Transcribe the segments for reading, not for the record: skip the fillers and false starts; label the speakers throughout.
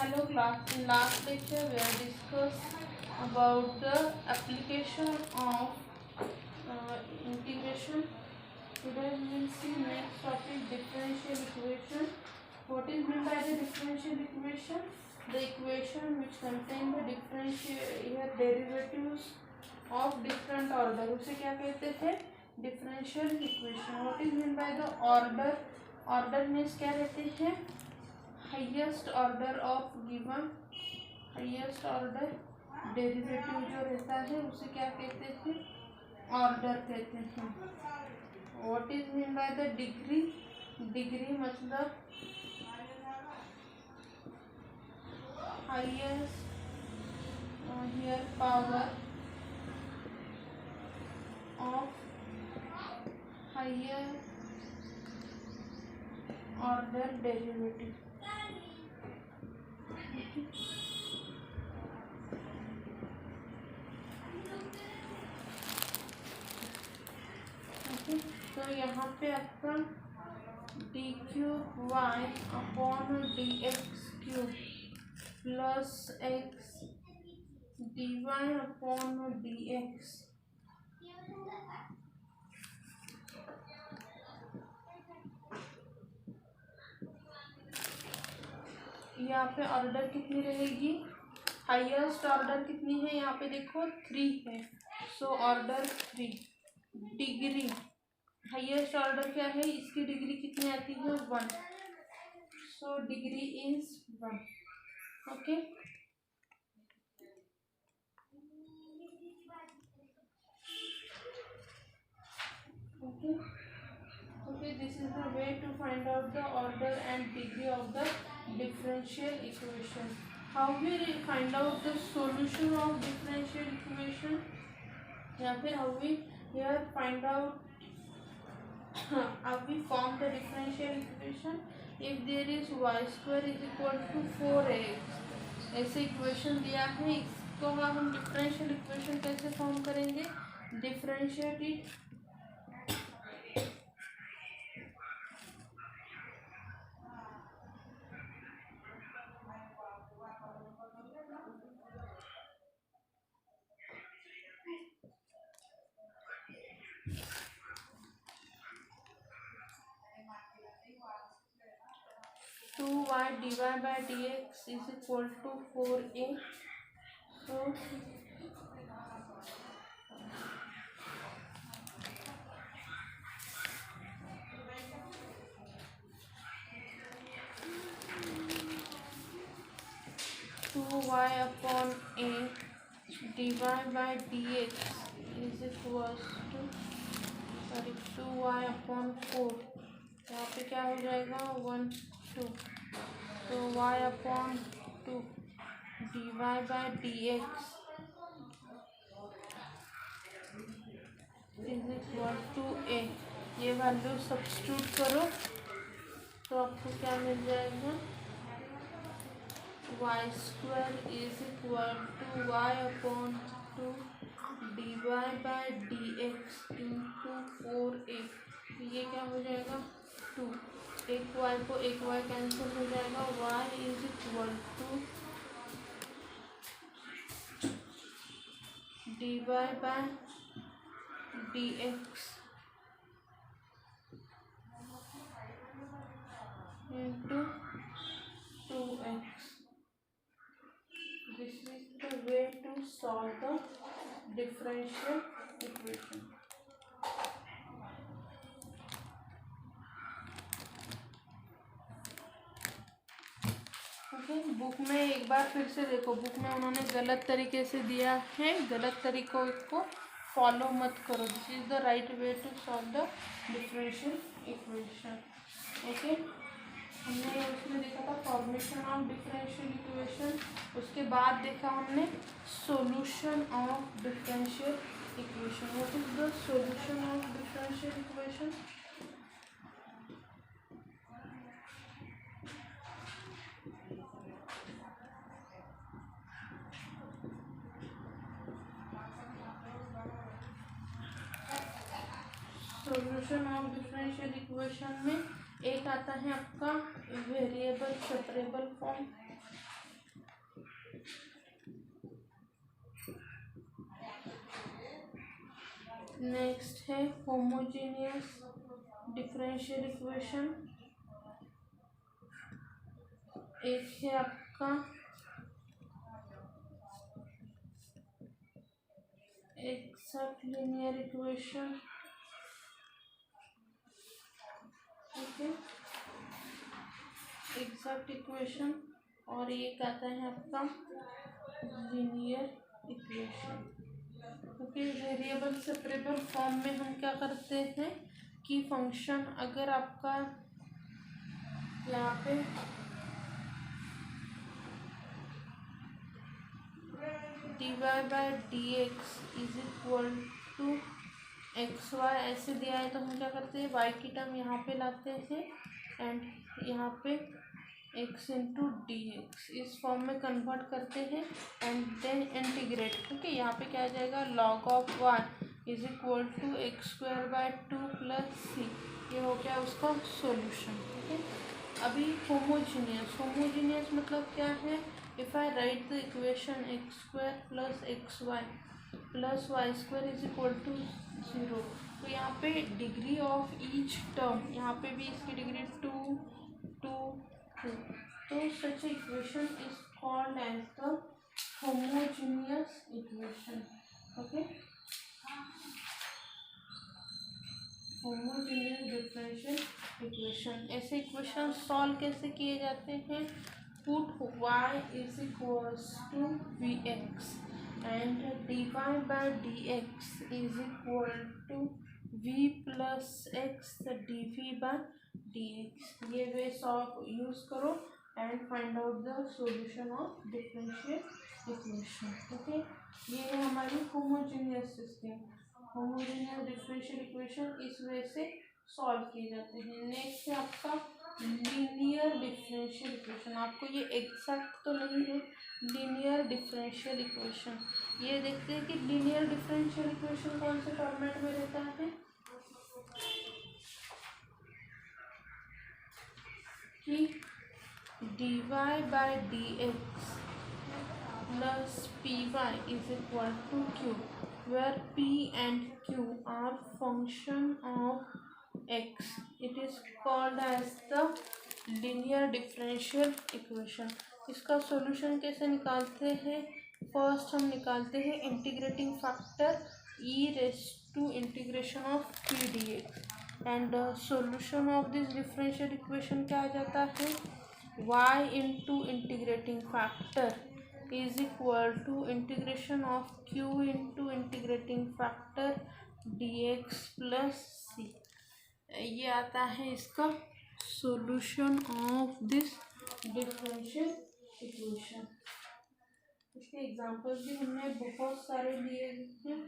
Speaker 1: Hello class. In last lecture we have discussed about the application of integration. Today we will see next topic, differential equation. What is meant by the differential equation? The equation which contain the differential derivatives of different order. उसे क्या कहते थे? Differential equation. What is meant by the order? Order means क्या रहते हैं? Highest order of given highest order derivative जो रहता है उसे क्या कहते हैं? ऑर्डर कहते हैं. What is mean by the degree? Degree मतलब highest here power of higher order derivative. तो यहाँ पे आपका d cube y upon d x cube plus x d y upon d x. यहाँ पे ऑर्डर कितनी रहेगी? हाईएस्ट ऑर्डर कितनी है? यहाँ पे देखो 3 है. So order 3. Degree highest order क्या है? इसकी डिग्री कितनी आती है? 1. So degree is 1. Okay. Okay, this is the way to find out the order and degree of the differential equation. How we find out the solution of differential equation? या फिर how we here find out how we form the differential equation? If there is y square is equal to 4x, ऐसे equation दिया है, इसको हम differential equation कैसे form करेंगे? Differentiate two y d y by d x is equal to 4a. So two y upon a d y by d x is equal to 2y upon 4. यहाँ पे क्या हो जाएगा? 1 2. तो y upon 2 d y by d x is equal to a. ये value substitute करो तो आपको क्या मिल जाएगा? Y square is equal to y upon 2 d y by d x into 4a. ये क्या हो जाएगा? 2. एक y को एक y कैंसिल हो जाएगा. y is equal to d y by d x into 2x. This is the way to solve the differential equation. Okay. Book में एक बार फिर से देखो, बुक में उन्होंने गलत तरीके से दिया है, गलत तरीकों को फॉलो मत करो. This is the right way to solve the differential equation. Okay. हमने उसमें देखा था फॉर्मेशन ऑफ डिफरेंशियल इक्वेशन, उसके बाद देखा हमने solution of differential equation. What is the solution of differential equation? Solution of differential equation में एक आता है आपका वेरिएबल सेपरेबल फॉर्म, नेक्स्ट है होमोजेनियस डिफरेंशियल इक्वेशन। एक है आपका exact linear equation, okay, exact equation, और एक आता है आपका linear equation. Okay, variable separable form में हम क्या करते हैं कि फंक्शन अगर आपका यहाँ पे dy/dx is equal to x y ऐसे दिया है तो हम क्या करते हैं y की टर्म यहाँ पे लाते हैं एंड यहाँ पे x इंटू डी एक्स इस फॉर्म में कन्वर्ट करते हैं एंड देन इंटीग्रेट। ओके, यहाँ पे क्या आ जाएगा log of y is equal to x² 2 plus c, ये हो गया उसका सॉल्यूशन। ओके, अभी होमोजीनियस मतलब क्या है, if I write the equation x² plus xy plus y² is equal to 0, तो यहाँ पे डिग्री ऑफ ईच टर्म, यहाँ पे भी इसकी डिग्री 2 2 2, तो such equation is called as the homogeneous equation. Okay, homogeneous differential equation. ऐसे इक्वेशन सॉल्व कैसे किए जाते हैं, put y is equals to vx and dy/dx is equal to v plus x dv/dx, ये वे सॉल्व यूज करो and find out the solution of differential equation. Okay, ये है हमारी homogeneous system, homogeneous differential equation इस वे से solve किए जाते हैं। नेक्स्ट है आपका लीनियर डिफरेंशियल इक्वेशन। आपको ये एग्जैक्ट तो नहीं है, लीनियर डिफरेंशियल इक्वेशन। ये देखते हैं कि लीनियर डिफरेंशियल इक्वेशन कौन से फॉर्मेट में रहता है, कि dy/dx plus py is equal to q, where p and q are function of x. It is called as the linear differential equation. इसका सॉल्यूशन कैसे निकालते हैं, फर्स्ट हम निकालते हैं integrating factor e raise to integration of p dx and solution of this differential equation क्या आ जाता है, y into integrating factor is equal to integration of q into integrating factor dx plus c, ये आता है इसका solution of this differential equation. इसके examples भी हमने बहुत सारे दिए हैं।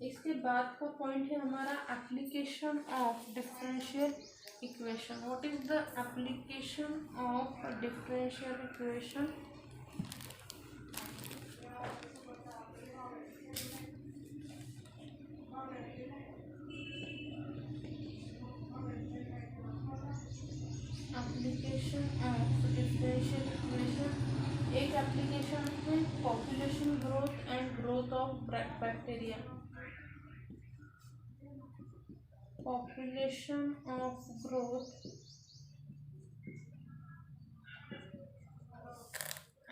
Speaker 1: इसके बाद का पॉइंट है हमारा application of differential equation. What is the application of differential equation, application of differential equation. एक एप्लीकेशन है population growth and growth of bacteria, population of growth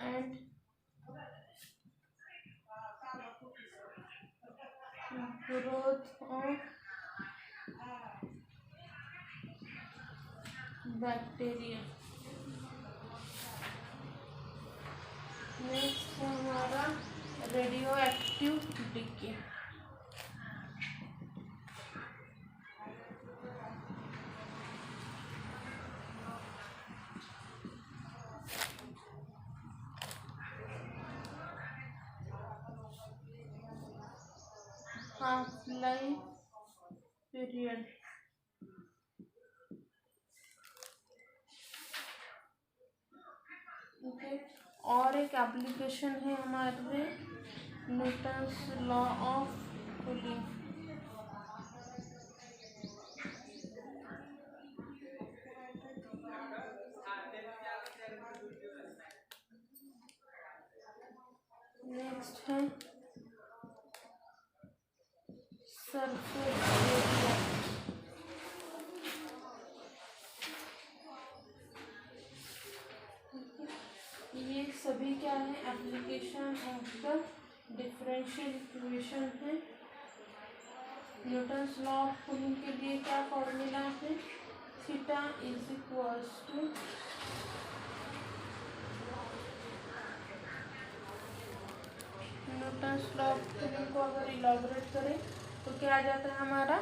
Speaker 1: and growth of bacteria. Next है हमारा radioactive decay. Half life period, okay, और एक application है हमारे Newton's law of cooling. Next है surface area, ये सभी क्या है, application of the differential equation है। न्यूटन्स लॉ ऑफ कूलिंग के लिए क्या फॉर्मूला है, theta is equals to Newton's law of cooling को अगर इलाबोरेट करें तो क्या आ जाता है हमारा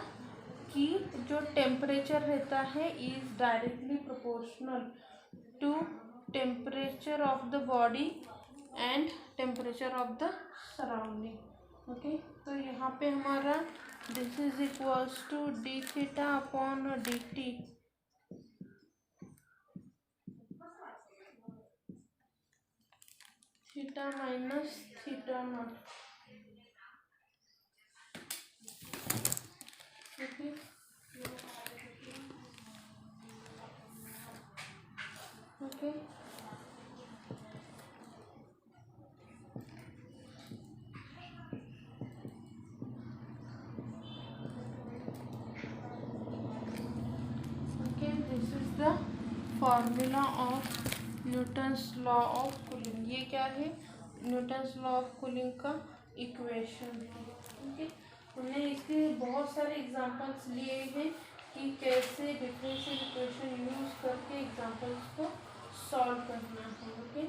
Speaker 1: कि जो टेम्परेचर रहता है is directly proportional to temperature of the body and temperature of the surrounding. Okay, तो यहाँ पे हमारा this is equals to d theta upon d t, theta minus theta naught. Okay, okay, this is the formula of Newton's law of cooling. ये क्या है, Newton's law of cooling का equation है। ओके, हमने इसके बहुत सारे एग्जांपल्स लिए हैं कि कैसे डिफरेंशियल इक्वेशन यूज करके एग्जांपल्स को सॉल्व करना है। ओके,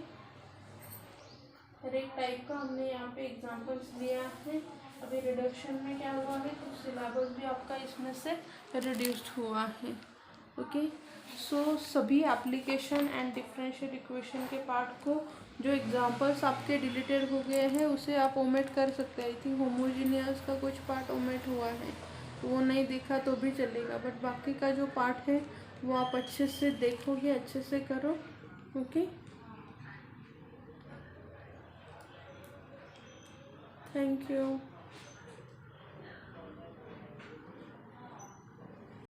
Speaker 1: हर एक टाइप का हमने यहाँ पे एग्जांपल्स लिया है। अभी रिडक्शन में क्या हुआ है, तो सिलेबस भी आपका इसमें से रिड्यूस्ड हुआ है। ओके, सो सभी एप्लीकेशन एंड डिफरेंशियल इक्वेशन के पार्ट को जो एग्जांपल्स आपके डिलीटेड हो गए हैं उसे आप ओमिट कर सकते हैं। आई थिंक होमोजीनियस का कुछ पार्ट ओमिट हुआ है, तो वो नहीं देखा तो भी चलेगा, बट बाकी का जो पार्ट है वो आप अच्छे से देखोगे, अच्छे से करो। Okay, thank you.